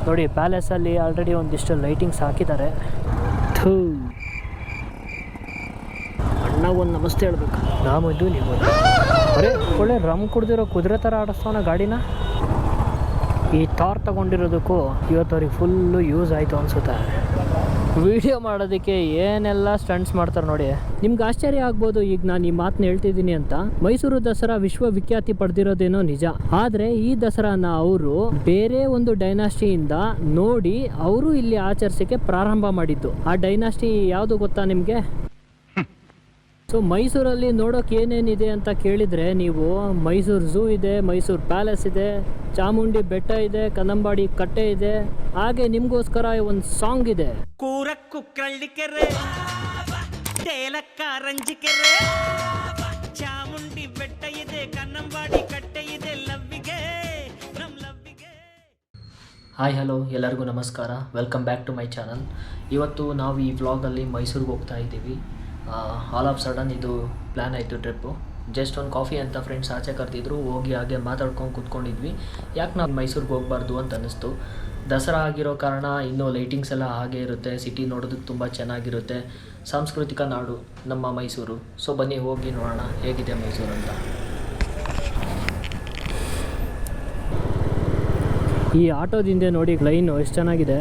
ನೋಡಿ ಪ್ಯಾಲೇಸಲ್ಲಿ ಆಲ್ರೆಡಿ ಒಂದಿಷ್ಟು ಲೈಟಿಂಗ್ಸ್ ಹಾಕಿದ್ದಾರೆ. ಥೂ, ಅಣ್ಣ ಒಂದು ನಮಸ್ತೆ ಹೇಳ್ಬೇಕು. ನಾಮದು ನೀವು ಅರೆ ಒಳ್ಳೆ ರಮ್ ಕುಡ್ದಿರೋ ಕುದುರೆ ಥರ ಆಡಿಸ್ತಾನ ಗಾಡಿನ. ಈ ಥಾರ್ ತಗೊಂಡಿರೋದಕ್ಕೂ ಇವತ್ತು ಅವ್ರಿಗೆ ಫುಲ್ಲು ಯೂಸ್ ಆಯಿತು ಅನಿಸುತ್ತೆ. ವಿಡಿಯೋ ಮಾಡೋದಕ್ಕೆ ಏನೆಲ್ಲ ಸ್ಟಂಟ್ಸ್ ಮಾಡ್ತಾರೆ ನೋಡಿ. ನಿಮ್ಗೆ ಆಶ್ಚರ್ಯ ಆಗ್ಬೋದು ಈಗ ನಾನು ಈ ಮಾತನ್ನ ಹೇಳ್ತಿದ್ದೀನಿ ಅಂತ. ಮೈಸೂರು ದಸರಾ ವಿಶ್ವವಿಖ್ಯಾತಿ ಪಡೆದಿರೋದೇನೋ ನಿಜ, ಆದರೆ ಈ ದಸರಾನ ಅವರು ಬೇರೆ ಒಂದು ಡೈನಾಸ್ಟಿಯಿಂದ ನೋಡಿ ಅವರು ಇಲ್ಲಿ ಆಚರಿಸೋಕ್ಕೆ ಪ್ರಾರಂಭ ಮಾಡಿದ್ದು. ಆ ಡೈನಾಸ್ಟಿ ಯಾವುದು ಗೊತ್ತಾ ನಿಮಗೆ? ಸೊ ಮೈಸೂರಲ್ಲಿ ನೋಡೋಕೆ ಏನೇನಿದೆ ಅಂತ ಕೇಳಿದರೆ ನೀವು, ಮೈಸೂರು ಝೂ ಇದೆ, ಮೈಸೂರು ಪ್ಯಾಲೇಸ್ ಇದೆ, ಚಾಮುಂಡಿ ಬೆಟ್ಟ ಇದೆ, ಕನ್ನಂಬಾಡಿ ಕಟ್ಟೆ ಇದೆ, ಹಾಗೆ ನಿಮಗೋಸ್ಕರ ಒಂದು ಸಾಂಗ್ ಇದೆ. ಕೂರಕ್ಕು ಕಳ್ಳಿಕೆರೆ ತೇಲಕ್ಕ ರಂಜಿಕೆರೆ, ಚಾಮುಂಡಿ ಬೆಟ್ಟ ಇದೆ, ಕನ್ನಂಬಾಡಿ ಕಟ್ಟೆ ಇದೆ, ಲವ್ವಿಗೆ ನಮ್ಮ ಲವ್ವಿಗೆ. ಹಾಯ್ ಹಲೋ ಎಲ್ಲರಿಗೂ ನಮಸ್ಕಾರ, welcome back to my channel. ಇವತ್ತು ನಾವು ಈ ವ್ಲಾಗಲ್ಲಿ ಮೈಸೂರಿಗೆ ಹೋಗ್ತಾ ಇದ್ದೀವಿ. ಆಲ್ ಆಫ್ ಸಡನ್ ಇದು ಪ್ಲ್ಯಾನ್ ಆಯಿತು ಟ್ರಿಪ್ಪು. ಜಸ್ಟ್ ಒಂದು ಕಾಫಿ ಅಂತ ಫ್ರೆಂಡ್ಸ್ ಆಚೆ ಕರೆದಿದ್ರು, ಹೋಗಿ ಹಾಗೆ ಮಾತಾಡ್ಕೊಂಡು ಕೂತ್ಕೊಂಡಿದ್ವಿ. ಯಾಕೆ ನಾವು ಮೈಸೂರಿಗೆ ಹೋಗಬಾರ್ದು ಅಂತ ಅನ್ನಿಸ್ತು. ದಸರಾ ಆಗಿರೋ ಕಾರಣ ಇನ್ನೂ ಲೈಟಿಂಗ್ಸ್ ಎಲ್ಲ ಹಾಗೆ ಇರುತ್ತೆ, ಸಿಟಿ ನೋಡೋದಕ್ಕೆ ತುಂಬ ಚೆನ್ನಾಗಿರುತ್ತೆ, ಸಾಂಸ್ಕೃತಿಕ ನಾಡು ನಮ್ಮ ಮೈಸೂರು. ಸೊ ಬನ್ನಿ ಹೋಗಿ ನೋಡೋಣ ಹೇಗಿದೆ ಮೈಸೂರು ಅಂತ. ಈ ಆಟೋದಿಂದ ನೋಡಿ ಲೈನು ಎಷ್ಟು ಚೆನ್ನಾಗಿದೆ.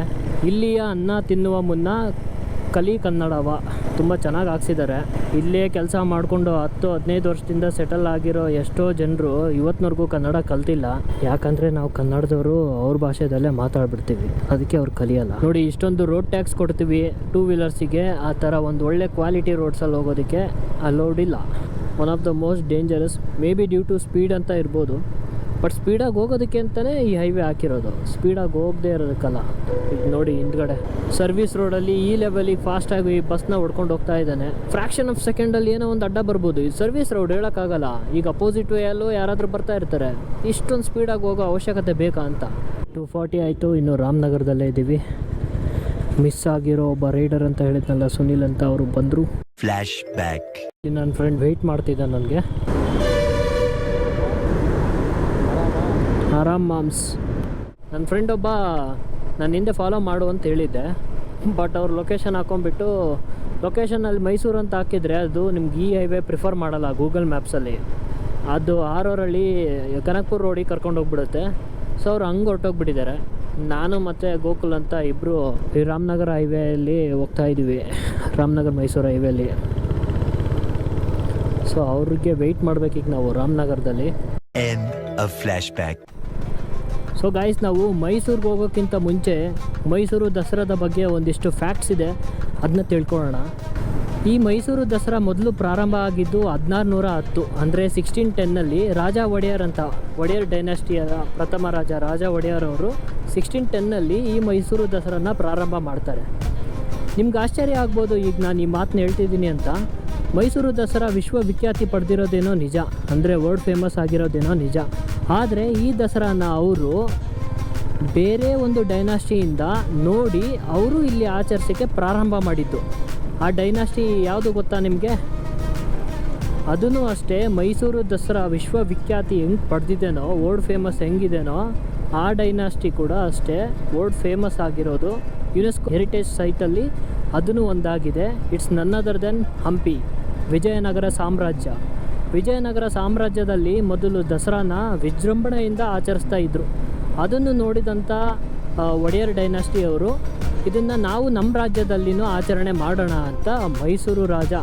ಇಲ್ಲಿಯ ಅನ್ನ ತಿನ್ನುವ ಮುನ್ನ ಕಲಿ ಕನ್ನಡವ ತುಂಬ ಚೆನ್ನಾಗಿ ಹಾಕ್ಸಿದ್ದಾರೆ. ಇಲ್ಲೇ ಕೆಲಸ ಮಾಡಿಕೊಂಡು 10-15 ವರ್ಷದಿಂದ ಸೆಟಲ್ ಆಗಿರೋ ಎಷ್ಟೋ ಜನರು ಇವತ್ತಿನವರೆಗೂ ಕನ್ನಡ ಕಲ್ತಿಲ್ಲ. ಯಾಕಂದರೆ ನಾವು ಕನ್ನಡದವರು ಅವ್ರ ಭಾಷೆದಲ್ಲೇ ಮಾತಾಡ್ಬಿಡ್ತೀವಿ, ಅದಕ್ಕೆ ಅವ್ರು ಕಲಿಯಲ್ಲ. ನೋಡಿ ಇಷ್ಟೊಂದು ರೋಡ್ ಟ್ಯಾಕ್ಸ್ ಕೊಡ್ತೀವಿ ಟೂ ವೀಲರ್ಸಿಗೆ, ಆ ಥರ ಒಂದು ಒಳ್ಳೆ ಕ್ವಾಲಿಟಿ ರೋಡ್ಸಲ್ಲಿ ಹೋಗೋದಕ್ಕೆ ಅಲೌಡ್ ಇಲ್ಲ. One of the most dangerous, maybe due to speed ಅಂತ ಇರ್ಬೋದು, ಬಟ್ ಸ್ಪೀಡಾಗಿ ಹೋಗೋದಕ್ಕೆ ಅಂತಲೇ ಈ ಹೈವೇ ಹಾಕಿರೋದು, ಸ್ಪೀಡಾಗಿ ಹೋಗದೆ ಇರೋದಕ್ಕಲ್ಲ. ಈಗ ನೋಡಿ ಹಿಂದ್ಗಡೆ ಸರ್ವಿಸ್ ರೋಡಲ್ಲಿ ಈ ಲೆವೆಲಿಗೆ ಫಾಸ್ಟಾಗಿ ಈ ಬಸ್ನ ಹೊಡ್ಕೊಂಡು ಹೋಗ್ತಾ ಇದ್ದಾನೆ. ಫ್ರ್ಯಾಕ್ಷನ್ ಆಫ್ ಸೆಕೆಂಡಲ್ಲಿ ಏನೋ ಒಂದು ಅಡ್ಡ ಬರ್ಬೋದು. ಈ ಸರ್ವಿಸ್ ರೋಡ್ ಹೇಳೋಕ್ಕಾಗಲ್ಲ. ಈಗ ಅಪೋಸಿಟ್ ವೇ ಅಲ್ಲೂ ಯಾರಾದರೂ ಬರ್ತಾ ಇರ್ತಾರೆ, ಇಷ್ಟೊಂದು ಸ್ಪೀಡಾಗಿ ಹೋಗೋ ಅವಶ್ಯಕತೆ ಬೇಕಾ ಅಂತ. 240 ಆಯಿತು, ಇನ್ನು ರಾಮನಗರದಲ್ಲೇ ಇದ್ದೀವಿ. ಮಿಸ್ ಆಗಿರೋ ಒಬ್ಬ ರೈಡರ್ ಅಂತ ಹೇಳಿದ್ನಲ್ಲ ಸುನಿಲ್ ಅಂತ, ಅವರು ಬಂದರು. Flash back. ನನ್ನ ಫ್ರೆಂಡ್ ವೆಯ್ಟ್ ಮಾಡ್ತಿದ್ದ ನನಗೆ. ಆರಾಮ್ ಮಾಮ್ಸ್. ನನ್ನ ಫ್ರೆಂಡ್ ಒಬ್ಬ ನನ್ನ ಹಿಂದೆ ಫಾಲೋ ಮಾಡು ಅಂತ ಹೇಳಿದ್ದೆ, ಬಟ್ ಅವ್ರು ಲೊಕೇಶನ್ ಹಾಕೊಂಡ್ಬಿಟ್ಟು ಲೊಕೇಶನಲ್ಲಿ ಮೈಸೂರು ಅಂತ ಹಾಕಿದರೆ ಅದು ನಿಮ್ಗೆ ಈ ಹೈವೇ ಪ್ರಿಫರ್ ಮಾಡಲ್ಲ ಗೂಗಲ್ ಮ್ಯಾಪ್ಸಲ್ಲಿ. ಅದು ಆರೋರಲ್ಲಿ ಕನಕಪುರ ರೋಡಿಗೆ ಕರ್ಕೊಂಡು ಹೋಗ್ಬಿಡುತ್ತೆ. ಸೊ ಅವ್ರು ಹಂಗೆ ಹೊರಟೋಗ್ಬಿಟ್ಟಿದ್ದಾರೆ. ನಾನು ಮತ್ತು ಗೋಕುಲ್ ಅಂತ ಇಬ್ಬರು ಈ ರಾಮನಗರ ಹೈವೇಯಲ್ಲಿ ಹೋಗ್ತಾ ಇದ್ದೀವಿ, ರಾಮನಗರ ಮೈಸೂರು ಹೈವೇಲಿ. ಸೊ ಅವ್ರಿಗೆ ವೆಯ್ಟ್ ಮಾಡಬೇಕೀಗ ನಾವು ರಾಮನಗರದಲ್ಲಿ. End of flashback. So guys, ನಾವು ಮೈಸೂರಿಗೆ ಹೋಗೋಕ್ಕಿಂತ ಮುಂಚೆ ಮೈಸೂರು ದಸರಾದ ಬಗ್ಗೆ ಒಂದಿಷ್ಟು ಫ್ಯಾಕ್ಟ್ಸ್ ಇದೆ, ಅದನ್ನ ತಿಳ್ಕೊಳ್ಳೋಣ. ಈ ಮೈಸೂರು ದಸರಾ ಮೊದಲು ಪ್ರಾರಂಭ ಆಗಿದ್ದು 1610, ಅಂದರೆ 1610ನಲ್ಲಿ ರಾಜ ಒಡೆಯರ್ ಅಂತ, ಒಡೆಯರ್ ಡೈನಾಸ್ಟಿಯ ಪ್ರಥಮ ರಾಜ ಒಡೆಯರ್ ಅವರು 1610ನಲ್ಲಿ ಈ ಮೈಸೂರು ದಸರಾನ ಪ್ರಾರಂಭ ಮಾಡ್ತಾರೆ. ನಿಮ್ಗೆ ಆಶ್ಚರ್ಯ ಆಗ್ಬೋದು ಈಗ ನಾನು ಈ ಮಾತನ್ನ ಹೇಳ್ತಿದ್ದೀನಿ ಅಂತ. ಮೈಸೂರು ದಸರಾ ವಿಶ್ವವಿಖ್ಯಾತಿ ಪಡೆದಿರೋದೇನೋ ನಿಜ, ಅಂದರೆ ವರ್ಲ್ಡ್ ಫೇಮಸ್ ಆಗಿರೋದೇನೋ ನಿಜ, ಆದರೆ ಈ ದಸರಾನ ಅವರು ಬೇರೆ ಒಂದು ಡೈನಾಸ್ಟಿಯಿಂದ ನೋಡಿ ಅವರು ಇಲ್ಲಿ ಆಚರಿಸೋಕ್ಕೆ ಪ್ರಾರಂಭ ಮಾಡಿದ್ದು. ಆ ಡೈನಾಸ್ಟಿ ಯಾವುದು ಗೊತ್ತಾ ನಿಮಗೆ? ಅದೂ ಅಷ್ಟೇ, ಮೈಸೂರು ದಸರಾ ವಿಶ್ವವಿಖ್ಯಾತಿ ಹೆಂಗೆ ಪಡೆದಿದ್ದೇನೋ, ವರ್ಲ್ಡ್ ಫೇಮಸ್ ಹೆಂಗಿದೆನೋ, ಆ ಡೈನಾಸ್ಟಿ ಕೂಡ ಅಷ್ಟೇ ವರ್ಲ್ಡ್ ಫೇಮಸ್ ಆಗಿರೋದು. ಯುನೆಸ್ಕೋ ಹೆರಿಟೇಜ್ ಸೈಟಲ್ಲಿ ಅದೂ ಒಂದಾಗಿದೆ. ಇಟ್ಸ್ ನನ್ ಅದರ್ ದೆನ್ ಹಂಪಿ, ವಿಜಯನಗರ ಸಾಮ್ರಾಜ್ಯ. ವಿಜಯನಗರ ಸಾಮ್ರಾಜ್ಯದಲ್ಲಿ ಮೊದಲು ದಸರಾನ ವಿಜೃಂಭಣೆಯಿಂದ ಆಚರಿಸ್ತಾ ಇದ್ದರು. ಅದನ್ನು ನೋಡಿದಂಥ ಒಡೆಯರ್ ಡೈನಾಸ್ಟಿಯವರು ಇದನ್ನು ನಾವು ನಮ್ಮ ರಾಜ್ಯದಲ್ಲಿನೂ ಆಚರಣೆ ಮಾಡೋಣ ಅಂತ ಮೈಸೂರು ರಾಜ,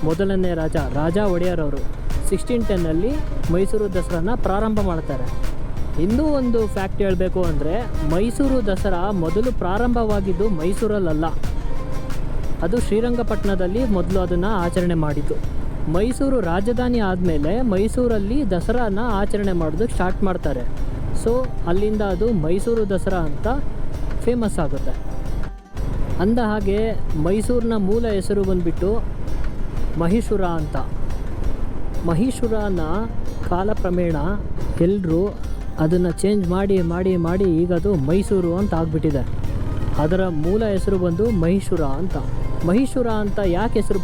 ಮೊದಲನೇ ರಾಜ ಒಡೆಯರ್ ಅವರು 1610ನಲ್ಲಿ ಮೈಸೂರು ದಸರಾನ ಪ್ರಾರಂಭ ಮಾಡ್ತಾರೆ. ಇನ್ನೂ ಒಂದು ಫ್ಯಾಕ್ಟ್ ಹೇಳಬೇಕು ಅಂದರೆ, ಮೈಸೂರು ದಸರಾ ಮೊದಲು ಪ್ರಾರಂಭವಾಗಿದ್ದು ಮೈಸೂರಲ್ಲ, ಅದು ಶ್ರೀರಂಗಪಟ್ಟಣದಲ್ಲಿ ಮೊದಲು ಅದನ್ನು ಆಚರಣೆ ಮಾಡಿದ್ದು. ಮೈಸೂರು ರಾಜಧಾನಿ ಆದಮೇಲೆ ಮೈಸೂರಲ್ಲಿ ದಸರಾನ ಆಚರಣೆ ಮಾಡೋದಕ್ಕೆ ಸ್ಟಾರ್ಟ್ ಮಾಡ್ತಾರೆ. ಸೊ ಅಲ್ಲಿಂದ ಅದು ಮೈಸೂರು ದಸರಾ ಅಂತ ಫೇಮಸ್ ಆಗುತ್ತೆ. ಅಂದ ಹಾಗೆ ಮೈಸೂರಿನ ಮೂಲ ಹೆಸರು ಬಂದುಬಿಟ್ಟು ಮಹೀಶೂರ ಅಂತ. ಮಹೀಶೂರನ ಕಾಲಕ್ರಮೇಣ ಎಲ್ಲರೂ ಅದನ್ನು ಚೇಂಜ್ ಮಾಡಿ ಈಗ ಅದು ಮೈಸೂರು ಅಂತ ಆಗಿಬಿಟ್ಟಿದೆ. ಅದರ ಮೂಲ ಹೆಸರು ಬಂದು ಮಹೀಶೂರ ಅಂತ. ಮಹೀಶೂರ ಅಂತ ಯಾಕೆ ಹೆಸರು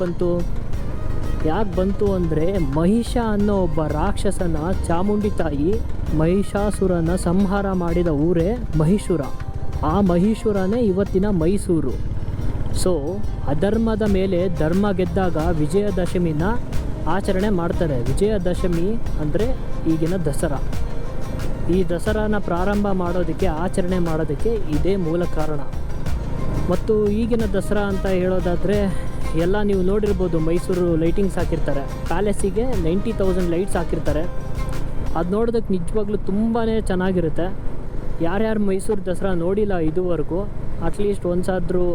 ಬಂತು ಅಂದರೆ, ಮಹಿಷ ಅನ್ನೋ ಒಬ್ಬ ರಾಕ್ಷಸನ ಚಾಮುಂಡಿ ತಾಯಿ ಮಹಿಷಾಸುರನ ಸಂಹಾರ ಮಾಡಿದ ಊರೇ ಮಹೀಶೂರ. ಆ ಮಹೀಶೂರನೇ ಇವತ್ತಿನ ಮೈಸೂರು. ಸೊ ಅಧರ್ಮದ ಮೇಲೆ ಧರ್ಮ ಗೆದ್ದಾಗ ವಿಜಯದಶಮಿನ ಆಚರಣೆ ಮಾಡ್ತಾರೆ. ವಿಜಯದಶಮಿ ಅಂದರೆ ಈಗಿನ ದಸರಾ. ಈ ದಸರಾನ ಪ್ರಾರಂಭ ಮಾಡೋದಕ್ಕೆ, ಆಚರಣೆ ಮಾಡೋದಕ್ಕೆ ಇದೇ ಮೂಲ ಕಾರಣ. ಮತ್ತು ಈಗಿನ ದಸರಾ ಅಂತ ಹೇಳೋದಾದರೆ ಎಲ್ಲ ನೀವು ನೋಡಿರ್ಬೋದು, ಮೈಸೂರು ಲೈಟಿಂಗ್ಸ್ ಹಾಕಿರ್ತಾರೆ. ಪ್ಯಾಲೇಸಿಗೆ 90,000 ಲೈಟ್ಸ್ ಹಾಕಿರ್ತಾರೆ. ಅದು ನೋಡೋದಕ್ಕೆ ನಿಜವಾಗ್ಲೂ ತುಂಬಾ ಚೆನ್ನಾಗಿರುತ್ತೆ. ಯಾರ್ಯಾರು ಮೈಸೂರು ದಸರಾ ನೋಡಿಲ್ಲ ಇದುವರೆಗೂ, ಅಟ್ಲೀಸ್ಟ್ ಒಂದ್ಸಾದ್ರೂ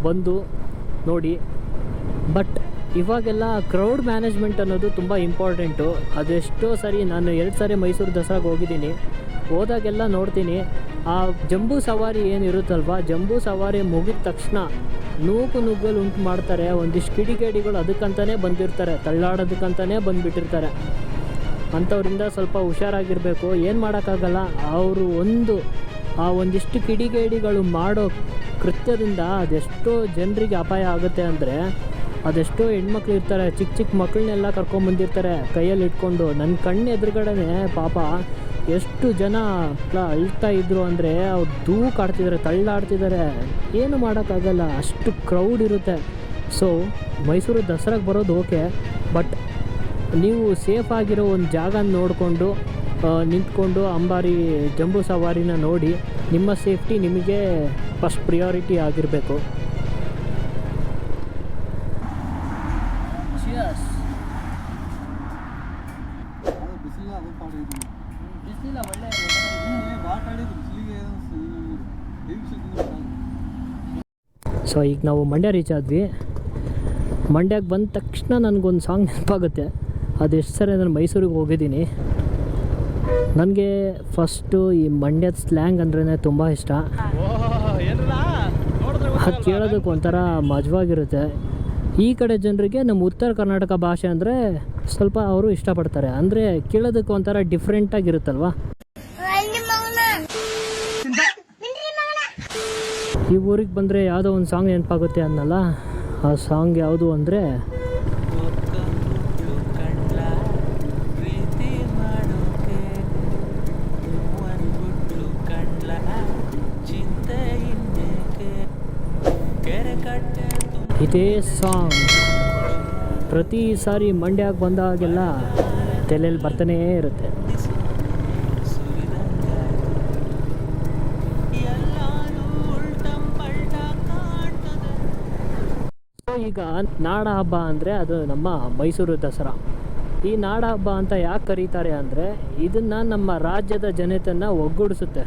ಬಂದು ನೋಡಿ. ಬಟ್ ಇವಾಗೆಲ್ಲ ಕ್ರೌಡ್ ಮ್ಯಾನೇಜ್ಮೆಂಟ್ ಅನ್ನೋದು ತುಂಬ ಇಂಪಾರ್ಟೆಂಟು. ಅದೆಷ್ಟೋ ಸರಿ ನಾನು 2 ಸಾರಿ ಮೈಸೂರು ದಸರಾಗೆ ಹೋಗಿದ್ದೀನಿ. ಹೋದಾಗೆಲ್ಲ ನೋಡ್ತೀನಿ, ಆ ಜಂಬೂ ಸವಾರಿ ಏನಿರುತ್ತಲ್ವ, ಜಂಬೂ ಸವಾರಿ ಮುಗಿದ ತಕ್ಷಣ ನುಗ್ಗಲು ಉಂಟು ಮಾಡ್ತಾರೆ. ಒಂದಿಷ್ಟು ಕಿಡಿಗೇಡಿಗಳು ಅದಕ್ಕಂತಲೇ ಬಂದಿರ್ತಾರೆ, ತಳ್ಳಾಡೋದಕ್ಕಂತಲೇ ಬಂದುಬಿಟ್ಟಿರ್ತಾರೆ. ಅಂಥವ್ರಿಂದ ಸ್ವಲ್ಪ ಹುಷಾರಾಗಿರಬೇಕು. ಏನು ಮಾಡೋಕ್ಕಾಗಲ್ಲ. ಅವರು ಒಂದಿಷ್ಟು ಕಿಡಿಗೇಡಿಗಳು ಮಾಡೋ ಕೃತ್ಯದಿಂದ ಅದೆಷ್ಟೋ ಜನರಿಗೆ ಅಪಾಯ ಆಗುತ್ತೆ. ಅಂದರೆ ಅದೆಷ್ಟೋ ಹೆಣ್ಮಕ್ಳು ಇರ್ತಾರೆ, ಚಿಕ್ಕ ಮಕ್ಕಳನ್ನೆಲ್ಲ ಕರ್ಕೊಂಬಂದಿರ್ತಾರೆ ಕೈಯಲ್ಲಿ ಇಟ್ಕೊಂಡು. ನನ್ನ ಕಣ್ಣು ಎದುರುಗಡೆನೇ ಪಾಪ ಎಷ್ಟು ಜನ ಅಳ್ತಾ ಇದ್ರು ಅಂದರೆ, ಅವ್ರು ಆಡ್ತಿದ್ದಾರೆ, ತಳ್ಳಾಡ್ತಿದ್ದಾರೆ. ಏನು ಮಾಡೋಕ್ಕಾಗಲ್ಲ, ಅಷ್ಟು ಕ್ರೌಡ್ ಇರುತ್ತೆ. ಸೊ ಮೈಸೂರು ದಸರಾಗೆ ಬರೋದು ಓಕೆ, ಬಟ್ ನೀವು ಸೇಫಾಗಿರೋ ಒಂದು ಜಾಗ ನೋಡಿಕೊಂಡು ನಿಂತ್ಕೊಂಡು ಅಂಬಾರಿ ಜಂಬೂ ಸವಾರಿನ ನೋಡಿ. ನಿಮ್ಮ ಸೇಫ್ಟಿ ನಿಮಗೆ ಫಸ್ಟ್ ಪ್ರಿಯಾರಿಟಿ ಆಗಿರಬೇಕು. ಸೊ ಈಗ ನಾವು ಮಂಡ್ಯ ರೀಚ್ ಆದ್ವಿ. ಮಂಡ್ಯಕ್ಕೆ ಬಂದ ತಕ್ಷಣ ನನಗೊಂದು ಸಾಂಗ್ ನೆನಪಾಗುತ್ತೆ. ಅದೆಷ್ಟು ಸರಿ ನಾನು ಮೈಸೂರಿಗೆ ಹೋಗಿದ್ದೀನಿ. ನನಗೆ ಫಸ್ಟು ಈ ಮಂಡ್ಯದ ಸ್ಲ್ಯಾಂಗ್ ಅಂದ್ರೇ ತುಂಬ ಇಷ್ಟ. ಅದು ಕೇಳೋದಕ್ಕೆ ಒಂಥರ ಮಜವಾಗಿರುತ್ತೆ. ಈ ಕಡೆ ಜನರಿಗೆ ನಮ್ಮ ಉತ್ತರ ಕರ್ನಾಟಕ ಭಾಷೆ ಅಂದರೆ ಸ್ವಲ್ಪ ಅವರು ಇಷ್ಟಪಡ್ತಾರೆ. ಅಂದರೆ ಕೇಳೋದಕ್ಕೆ ಒಂಥರ ಡಿಫ್ರೆಂಟಾಗಿರುತ್ತಲ್ವ. ಈ ಊರಿಗೆ ಬಂದರೆ ಯಾವುದೋ ಒಂದು ಸಾಂಗ್ ನೆನಪಾಗುತ್ತೆ ಅನ್ನಲ್ಲ. ಆ ಸಾಂಗ್ ಯಾವುದು ಅಂದರೆ ಇದೇ ಸಾಂಗ್ ಪ್ರತಿ ಸಾರಿ ಮಂಡ್ಯಕ್ಕೆ ಬಂದಾಗೆಲ್ಲ ತಲೆಯಲ್ಲಿ ಬರ್ತಾನೇ ಇರುತ್ತೆ. ಈಗ ನಾಡ ಹಬ್ಬ ಅಂದರೆ ಅದು ನಮ್ಮ ಮೈಸೂರು ದಸರಾ. ಈ ನಾಡ ಹಬ್ಬ ಅಂತ ಯಾಕೆ ಕರೀತಾರೆ ಅಂದರೆ, ಇದನ್ನು ನಮ್ಮ ರಾಜ್ಯದ ಜನತೆಯನ್ನು ಒಗ್ಗೂಡಿಸುತ್ತೆ.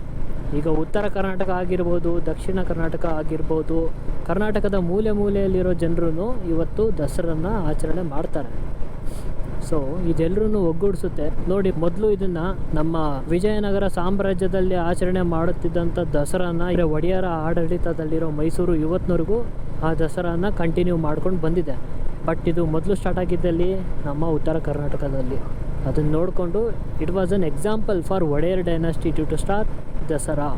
ಈಗ ಉತ್ತರ ಕರ್ನಾಟಕ ಆಗಿರ್ಬೋದು, ದಕ್ಷಿಣ ಕರ್ನಾಟಕ ಆಗಿರ್ಬೋದು, ಕರ್ನಾಟಕದ ಮೂಲೆ ಮೂಲೆಯಲ್ಲಿರೋ ಜನರು ಇವತ್ತು ದಸರನ್ನ ಆಚರಣೆ ಮಾಡ್ತಾರೆ. ಸೊ ಇದೆಲ್ಲರೂ ಒಗ್ಗೂಡಿಸುತ್ತೆ. ನೋಡಿ, ಮೊದಲು ಇದನ್ನು ನಮ್ಮ ವಿಜಯನಗರ ಸಾಮ್ರಾಜ್ಯದಲ್ಲಿ ಆಚರಣೆ ಮಾಡುತ್ತಿದ್ದಂಥ ದಸರಾನ ಒಡೆಯರ ಆಡಳಿತದಲ್ಲಿರೋ ಮೈಸೂರು ಇವತ್ತಿನವರೆಗೂ ಆ ದಸರಾನ ಕಂಟಿನ್ಯೂ ಮಾಡ್ಕೊಂಡು ಬಂದಿದೆ. ಬಟ್ ಇದು ಮೊದಲು ಸ್ಟಾರ್ಟ್ ಆಗಿದ್ದಲ್ಲಿ ನಮ್ಮ ಉತ್ತರ ಕರ್ನಾಟಕದಲ್ಲಿ. ಅದನ್ನು ನೋಡಿಕೊಂಡು it was an example for Wodeyar dynasty to start Dasara.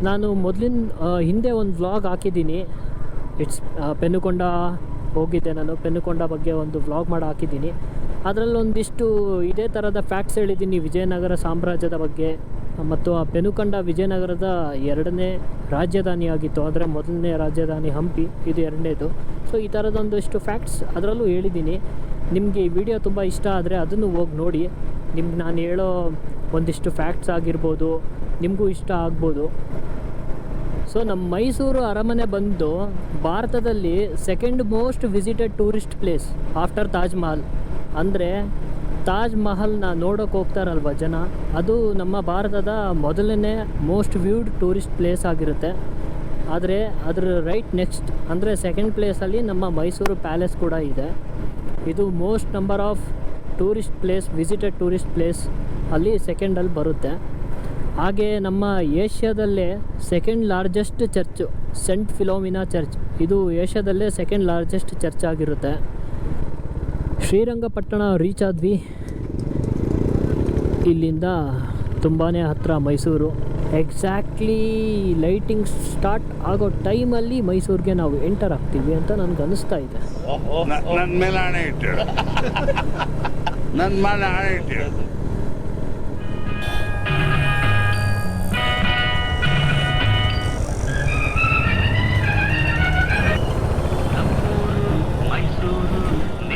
ನಾನು ಹಿಂದೆ ಒಂದು ವ್ಲಾಗ್ ಹಾಕಿದ್ದೀನಿ. ಪೆನುಕೊಂಡ ಹೋಗಿದ್ದೆ ನಾನು. ಪೆನುಕೊಂಡ ಬಗ್ಗೆ ಒಂದು ವ್ಲಾಗ್ ಮಾಡಿ ಹಾಕಿದ್ದೀನಿ. ಅದರಲ್ಲಿ ಒಂದಿಷ್ಟು ಇದೇ ಥರದ ಫ್ಯಾಕ್ಟ್ಸ್ ಹೇಳಿದ್ದೀನಿ ವಿಜಯನಗರ ಸಾಮ್ರಾಜ್ಯದ ಬಗ್ಗೆ. ಮತ್ತು ಆ ಪೆನುಕೊಂಡ ವಿಜಯನಗರದ 2ನೇ ರಾಜಧಾನಿ ಆಗಿತ್ತು. ಆದರೆ ಮೊದಲನೇ ರಾಜಧಾನಿ ಹಂಪಿ, ಇದು 2ನೇದು. ಸೊ ಈ ಥರದೊಂದಿಷ್ಟು ಫ್ಯಾಕ್ಟ್ಸ್ ಅದರಲ್ಲೂ ಹೇಳಿದ್ದೀನಿ. ನಿಮಗೆ ಈ ವಿಡಿಯೋ ತುಂಬ ಇಷ್ಟ ಆದರೆ ಅದನ್ನು ಹೋಗಿ ನೋಡಿ. ನಿಮ್ಗೆ ನಾನು ಹೇಳೋ ಒಂದಿಷ್ಟು ಫ್ಯಾಕ್ಟ್ಸ್ ಆಗಿರ್ಬೋದು, ನಿಮಗೂ ಇಷ್ಟ ಆಗ್ಬೋದು. ಸೊ ನಮ್ಮ ಮೈಸೂರು ಅರಮನೆ ಬಂದು ಭಾರತದಲ್ಲಿ 2nd most visited tourist place after Taj Mahal. ಅಂದರೆ ತಾಜ್ ಮಹಲ್ನ ನೋಡೋಕೆ ಹೋಗ್ತಾರಲ್ವ ಜನ, ಅದು ನಮ್ಮ ಭಾರತದ ಮೊದಲನೇ ಮೋಸ್ಟ್ ವ್ಯೂಡ್ ಟೂರಿಸ್ಟ್ ಪ್ಲೇಸ್ ಆಗಿರುತ್ತೆ. ಆದರೆ ಅದರ ರೈಟ್ ನೆಕ್ಸ್ಟ್ ಅಂದರೆ 2nd ಪ್ಲೇಸಲ್ಲಿ ನಮ್ಮ ಮೈಸೂರು ಪ್ಯಾಲೇಸ್ ಕೂಡ ಇದೆ. ಇದು most number of tourist place, visited tourist place ಅಲ್ಲಿ 2nd ಬರುತ್ತೆ. ಹಾಗೆ ನಮ್ಮ ಏಷ್ಯಾದಲ್ಲೇ 2nd largest church saint Philomena church, ಇದು ಏಷ್ಯಾದಲ್ಲೇ 2nd ಲಾರ್ಜೆಸ್ಟ್ ಚರ್ಚ್ ಆಗಿರುತ್ತೆ. ಶ್ರೀರಂಗಪಟ್ಟಣ ರೀಚ್ ಆದ್ವಿ. ಇಲ್ಲಿಂದ ತುಂಬಾ ಹತ್ತಿರ ಮೈಸೂರು. ಎಕ್ಸಾಕ್ಟ್ಲಿ ಲೈಟಿಂಗ್ ಸ್ಟಾರ್ಟ್ ಆಗೋ ಟೈಮಲ್ಲಿ ಮೈಸೂರಿಗೆ ನಾವು ಎಂಟರ್ ಆಗ್ತೀವಿ ಅಂತ ನನಗೆ ಅನಿಸ್ತಾ ಇದೆ. ನನ್ನ ಮೇಲೆ ಆಣೆ ಇಟ್ಟಿರು, ನನ್ನ ಮೇಲೆ ಆಣೆ ಇಟ್ಟಿರು.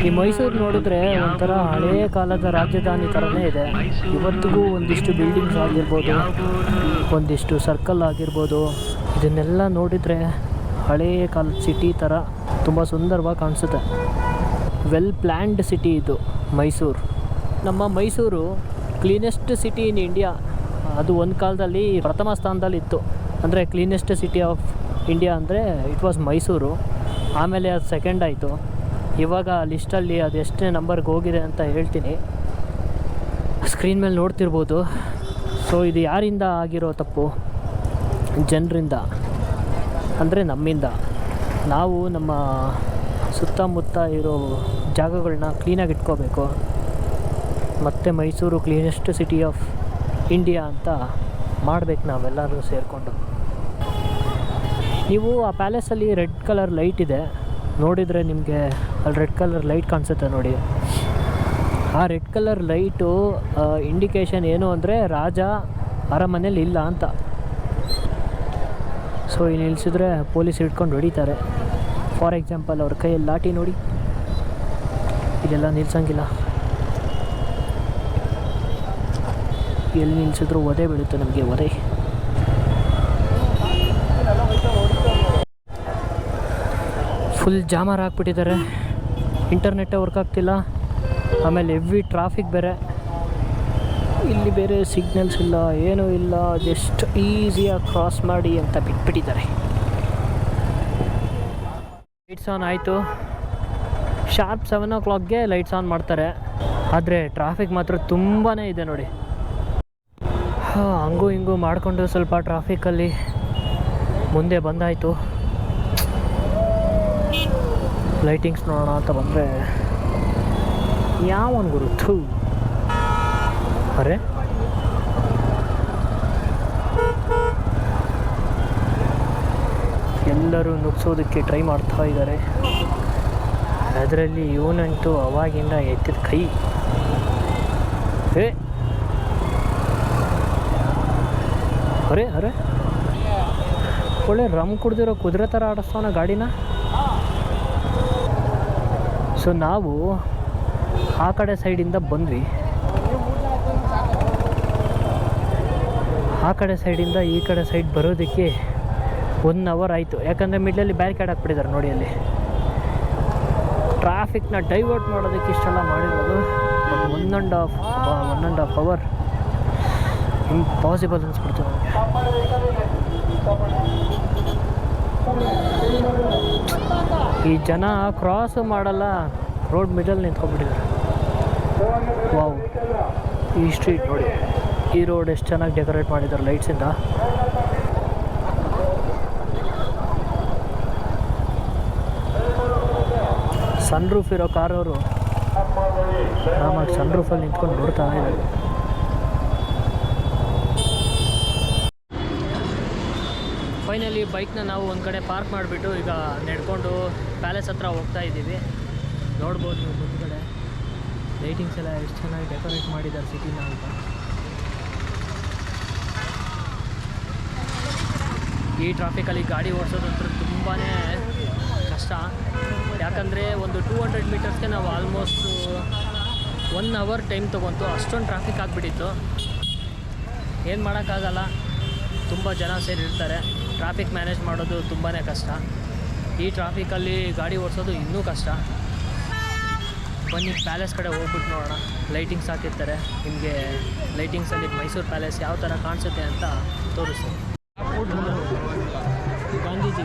ಈ ಮೈಸೂರು ನೋಡಿದ್ರೆ ಒಂಥರ ಹಳೆಯ ಕಾಲದ ರಾಜಧಾನಿ ಥರನೇ ಇದೆ. ಇವತ್ತಿಗೂ ಒಂದಿಷ್ಟು ಬಿಲ್ಡಿಂಗ್ಸ್ ಆಗಿರ್ಬೋದು, ಒಂದಿಷ್ಟು ಸರ್ಕಲ್ ಆಗಿರ್ಬೋದು, ಇದನ್ನೆಲ್ಲ ನೋಡಿದರೆ ಹಳೆಯ ಕಾಲದ ಸಿಟಿ ಥರ ತುಂಬ ಸುಂದರವಾಗಿ ಕಾಣಿಸುತ್ತೆ. ವೆಲ್ ಪ್ಲ್ಯಾನ್ಡ್ ಸಿಟಿ ಇದು ಮೈಸೂರು. ನಮ್ಮ Mysuru cleanest city in India, ಅದು ಒಂದು ಕಾಲದಲ್ಲಿ ಪ್ರಥಮ ಸ್ಥಾನದಲ್ಲಿತ್ತು. ಅಂದರೆ ಕ್ಲೀನೆಸ್ಟ್ ಸಿಟಿ ಆಫ್ ಇಂಡಿಯಾ ಅಂದರೆ ಇಟ್ ವಾಸ್ ಮೈಸೂರು. ಆಮೇಲೆ ಅದು ಸೆಕೆಂಡ್ ಆಯಿತು. ಇವಾಗ ಲಿಸ್ಟಲ್ಲಿ ಅದು ಎಷ್ಟನೇ ನಂಬರ್ಗೆ ಹೋಗಿದೆ ಅಂತ ಹೇಳ್ತೀನಿ. ಸ್ಕ್ರೀನ್ ಮೇಲೆ ನೋಡ್ತಿರ್ಬೋದು. ಸೊ ಇದು ಯಾರಿಂದ ಆಗಿರೋ ತಪ್ಪು? ಜನರಿಂದ, ಅಂದರೆ ನಮ್ಮಿಂದ. ನಾವು ನಮ್ಮ ಸುತ್ತಮುತ್ತ ಇರೋ ಜಾಗಗಳನ್ನ ಕ್ಲೀನಾಗಿ ಇಟ್ಕೋಬೇಕು. ಮತ್ತು Mysuru cleanest city of India ಅಂತ ಮಾಡಬೇಕು ನಾವೆಲ್ಲರೂ ಸೇರಿಕೊಂಡು. ನೀವು ಆ ಪ್ಯಾಲೇಸಲ್ಲಿ ರೆಡ್ ಕಲರ್ ಲೈಟ್ ಇದೆ ನೋಡಿದರೆ, ನಿಮಗೆ ಅಲ್ಲಿ ರೆಡ್ ಕಲರ್ ಲೈಟ್ ಕಾಣಿಸುತ್ತೆ ನೋಡಿ. ಆ ರೆಡ್ ಕಲರ್ ಲೈಟು ಇಂಡಿಕೇಶನ್ ಏನು ಅಂದರೆ ರಾಜ ಅರಮನೆಯಲ್ಲಿ ಇಲ್ಲ ಅಂತ. ಸೊ ಇಲ್ಲಿ ನಿಲ್ಲಿಸಿದ್ರೆ ಪೊಲೀಸ್ ಹಿಡ್ಕೊಂಡು ಹೊಡಿತಾರೆ. ಫಾರ್ ಎಕ್ಸಾಂಪಲ್ ಅವ್ರ ಕೈಯಲ್ಲಿ ಲಾಠಿ ನೋಡಿ, ಇದೆಲ್ಲ ನಿಲ್ಸಂಗಿಲ್ಲ. ಎಲ್ಲಿ ನಿಲ್ಲಿಸಿದ್ರು ಒದೆ ಬೀಳುತ್ತೆ ನಮಗೆ, ಒದೆ. ಫುಲ್ ಜಾಮರ್ ಹಾಕ್ಬಿಟ್ಟಿದ್ದಾರೆ. ಇಂಟರ್ನೆಟ್ಟೇ ವರ್ಕ್ ಆಗ್ತಿಲ್ಲ. ಆಮೇಲೆ ಹೆವಿ ಟ್ರಾಫಿಕ್ ಬೇರೆ. ಇಲ್ಲಿ ಬೇರೆ ಸಿಗ್ನಲ್ಸ್ ಇಲ್ಲ, ಏನೂ ಇಲ್ಲ. ಜಸ್ಟ್ ಈಸಿಯಾಗಿ ಕ್ರಾಸ್ ಮಾಡಿ ಅಂತ ಬಿಟ್ಬಿಟ್ಟಿದ್ದಾರೆ. ಲೈಟ್ಸ್ ಆನ್ ಆಯಿತು. ಶಾರ್ಪ್ 7 o'clockಗೆ ಲೈಟ್ಸ್ ಆನ್ ಮಾಡ್ತಾರೆ. ಆದರೆ ಟ್ರಾಫಿಕ್ ಮಾತ್ರ ತುಂಬಾ ಇದೆ ನೋಡಿ. ಹಂಗೂ ಹಿಂಗೂ ಮಾಡಿಕೊಂಡು ಸ್ವಲ್ಪ ಟ್ರಾಫಿಕಲ್ಲಿ ಮುಂದೆ ಬಂದಾಯಿತು. ಲೈಟಿಂಗ್ಸ್ ನೋಡೋಣ ಅಂತ ಬಂದರೆ ಯಾವನ್ ಗುರುತು ಅರೆ, ಎಲ್ಲರೂ ನುಗ್ಸೋದಕ್ಕೆ ಟ್ರೈ ಮಾಡ್ತಾ ಇದ್ದಾರೆ. ಅದರಲ್ಲಿ ಇವನಂತೂ ಅವಾಗಿಂದ ಎತ್ತಿದ ಕೈ. ಅರೆ ಅರೆ, ಒಳ್ಳೆ ರಮ್ ಕುಡ್ದಿರೋ ಕುದುರೆ ಥರ ಆಡಿಸ್ತಾವನ ಗಾಡಿನ. ಸೊ ನಾವು ಆ ಕಡೆ ಸೈಡಿಂದ ಬಂದ್ವಿ. ಆ ಕಡೆ ಸೈಡಿಂದ ಈ ಕಡೆ ಸೈಡ್ ಬರೋದಕ್ಕೆ 1 hour ಆಯಿತು. ಯಾಕಂದರೆ ಮಿಡ್ಲಲ್ಲಿ ಬ್ಯಾರಿಕೇಡ್ ಹಾಕ್ಬಿಟ್ಟಿದ್ದಾರೆ ನೋಡಿ. ಅಲ್ಲಿ ಟ್ರಾಫಿಕ್ನ ಡೈವರ್ಟ್ ಮಾಡೋದಕ್ಕೆ ಇಷ್ಟೆಲ್ಲ ಮಾಡಿರೋದು. ಒಂದು 1.5 hour ಇಂಪಾಸಿಬಲ್ ಅನಿಸ್ಬಿಡ್ತು ನನಗೆ. ಈ ಜನ ಕ್ರಾಸು ಮಾಡಲ್ಲ, ರೋಡ್ ಮಿಡಲ್ ನಿಂತ್ಕೊಂಡ್ಬಿಟ್ಟಿದ್ದಾರೆ. ವಾವ್, ಈ ಸ್ಟ್ರೀಟ್ ನೋಡಿ, ಈ ರೋಡ್ ಎಷ್ಟು ಚೆನ್ನಾಗಿ ಡೆಕೋರೇಟ್ ಮಾಡಿದ್ದಾರೆ ಲೈಟ್ಸಿಂದ. ಸನ್ ರೂಫ್ ಇರೋ ಕಾರವರು ಆರಾಮಾಗಿ ಸನ್ ರೂಫಲ್ಲಿ ನಿಂತ್ಕೊಂಡು ನೋಡ್ತಾ ಇದ್ದಾರೆ. ಫೈನಲಿ ಬೈಕ್ನ ನಾವು ಒಂದು ಕಡೆ ಪಾರ್ಕ್ ಮಾಡಿಬಿಟ್ಟು ಈಗ ನಡ್ಕೊಂಡು ಪ್ಯಾಲೇಸ್ ಹತ್ರ ಹೋಗ್ತಾ ಇದ್ದೀವಿ. ನೋಡ್ಬೋದು ನೀವು ಮುಂದ್ಗಡೆ ಲೈಟಿಂಗ್ಸ್ ಎಲ್ಲ ಎಷ್ಟು ಚೆನ್ನಾಗಿ ಡೆಕೋರೇಟ್ ಮಾಡಿದ್ದಾರೆ ಸಿಟಿನ ಅಂತ. ಈ ಟ್ರಾಫಿಕಲ್ಲಿ ಗಾಡಿ ಓಡಿಸೋದಂತೂ ತುಂಬಾ ಕಷ್ಟ. ಯಾಕಂದರೆ ಒಂದು 200 ಮೀಟರ್ಸ್ಗೆ ನಾವು ಆಲ್ಮೋಸ್ಟ್ 1 hour ಟೈಮ್ ತೊಗೊಂತು. ಅಷ್ಟೊಂದು ಟ್ರಾಫಿಕ್ ಆಗಿಬಿಟ್ಟಿತ್ತು. ಏನು ಮಾಡೋಕ್ಕಾಗಲ್ಲ, ತುಂಬ ಜನ ಸೇರಿರ್ತಾರೆ. ಟ್ರಾಫಿಕ್ ಮ್ಯಾನೇಜ್ ಮಾಡೋದು ತುಂಬಾ ಕಷ್ಟ. ಈ ಟ್ರಾಫಿಕಲ್ಲಿ ಗಾಡಿ ಓಡಿಸೋದು ಇನ್ನೂ ಕಷ್ಟ. ಬನ್ನಿ ಪ್ಯಾಲೇಸ್ ಕಡೆ ಹೋಗ್ಬಿಟ್ಟು ನೋಡೋಣ. ಲೈಟಿಂಗ್ಸ್ ಹಾಕಿರ್ತಾರೆ, ನಿಮಗೆ ಲೈಟಿಂಗ್ಸಲ್ಲಿ ಮೈಸೂರು ಪ್ಯಾಲೇಸ್ ಯಾವ ಥರ ಕಾಣಿಸುತ್ತೆ ಅಂತ ತೋರಿಸ್ತೀನಿ. ಗಾಂಧೀಜಿ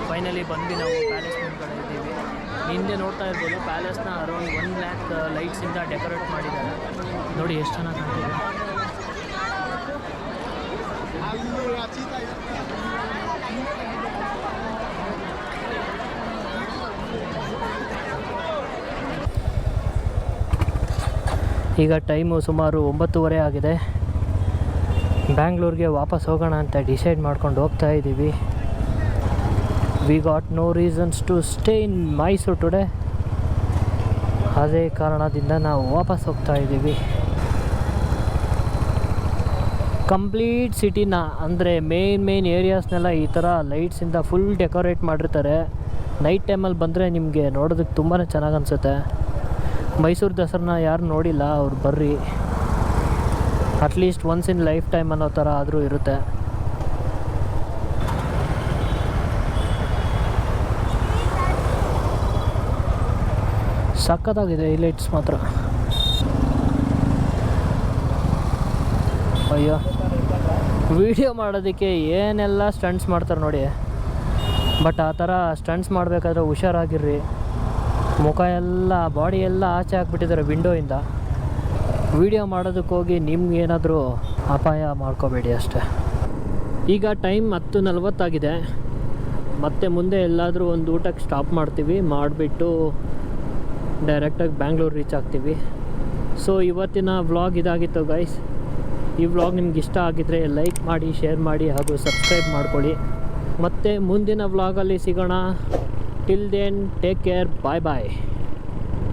ಫೈನಲಿ ಬಂದು ನಾವು ಪ್ಯಾಲೇಸ್ ಮುಂದ್ಗಡೆ ಇದ್ದೀವಿ. ಹಿಂದೆ ನೋಡ್ತಾ ಇರ್ಬೋದು, ಪ್ಯಾಲೇಸ್ನ ಅರೌಂಡ್ 1 lakh ಲೈಟ್ಸಿಂದ ಡೆಕೋರೇಟ್ ಮಾಡಿದ್ದಾರೆ. ನೋಡಿ ಎಷ್ಟು ಚೆನ್ನಾಗಿ ಕಾಣ್ತಿದೆ. ಈಗ ಟೈಮು ಸುಮಾರು 9:30 ಆಗಿದೆ. ಬ್ಯಾಂಗ್ಳೂರಿಗೆ ವಾಪಸ್ ಹೋಗೋಣ ಅಂತ ಡಿಸೈಡ್ ಮಾಡ್ಕೊಂಡು ಹೋಗ್ತಾ ಇದ್ದೀವಿ. We got no reasons to stay in Mysuru today. ಅದೇ ಕಾರಣದಿಂದ ನಾವು ವಾಪಸ್ ಹೋಗ್ತಾ ಇದ್ದೀವಿ. ಕಂಪ್ಲೀಟ್ ಸಿಟಿನ ಅಂದರೆ ಮೇನ್ ಏರಿಯಾಸ್ನೆಲ್ಲ ಈ ಥರ ಲೈಟ್ಸಿಂದ ಫುಲ್ ಡೆಕೋರೇಟ್ ಮಾಡಿರ್ತಾರೆ. ನೈಟ್ ಟೈಮಲ್ಲಿ ಬಂದರೆ ನಿಮಗೆ ನೋಡೋದಕ್ಕೆ ತುಂಬಾ ಚೆನ್ನಾಗಿ ಅನಿಸುತ್ತೆ. ಮೈಸೂರು ದಸರಾನ ಯಾರು ನೋಡಿಲ್ಲ ಅವ್ರು ಬರ್ರಿ, at least once in life time ಅನ್ನೋ ಥರ ಆದರೂ ಇರುತ್ತೆ. ಸಖತ್ತಾಗಿದೆ ಈ ಲೈಟ್ಸ್ ಮಾತ್ರ. ಅಯ್ಯೋ, ವಿಡಿಯೋ ಮಾಡೋದಕ್ಕೆ ಏನೆಲ್ಲ ಸ್ಟಂಟ್ಸ್ ಮಾಡ್ತಾರೆ ನೋಡಿ. ಬಟ್ ಆ ಥರ ಸ್ಟಂಟ್ಸ್ ಮಾಡಬೇಕಾದ್ರೆ ಹುಷಾರಾಗಿರ್ರಿ. ಮುಖ ಎಲ್ಲ ಬಾಡಿ ಎಲ್ಲ ಆಚೆ ಹಾಕ್ಬಿಟ್ಟಿದ್ದಾರೆ ವಿಂಡೋಯಿಂದ. ವಿಡಿಯೋ ಮಾಡೋದಕ್ಕೆ ಹೋಗಿ ನಿಮ್ಗೇನಾದರೂ ಅಪಾಯ ಮಾಡ್ಕೋಬೇಡಿ ಅಷ್ಟೇ. ಈಗ ಟೈಮ್ 10:40 ಆಗಿದೆ. ಮತ್ತೆ ಮುಂದೆ ಎಲ್ಲಾದರೂ ಒಂದು ಊಟಕ್ಕೆ ಸ್ಟಾಪ್ ಮಾಡ್ತೀವಿ. ಮಾಡಿಬಿಟ್ಟು ಡೈರೆಕ್ಟಾಗಿ ಬ್ಯಾಂಗ್ಳೂರು ರೀಚ್ ಆಗ್ತೀವಿ. ಸೊ ಇವತ್ತಿನ ವ್ಲಾಗ್ ಇದಾಗಿತ್ತು ಗೈಸ್. ಈ ವ್ಲಾಗ್ ನಿಮ್ಗೆ ಇಷ್ಟ ಆಗಿದ್ದರೆ ಲೈಕ್ ಮಾಡಿ, ಶೇರ್ ಮಾಡಿ ಹಾಗೂ ಸಬ್ಸ್ಕ್ರೈಬ್ ಮಾಡ್ಕೊಳ್ಳಿ. ಮತ್ತು ಮುಂದಿನ ವ್ಲಾಗಲ್ಲಿ ಸಿಗೋಣ. ಟಿಲ್ ದೆನ್ ಟೇಕ್ ಕೇರ್, ಬಾಯ್ ಬಾಯ್.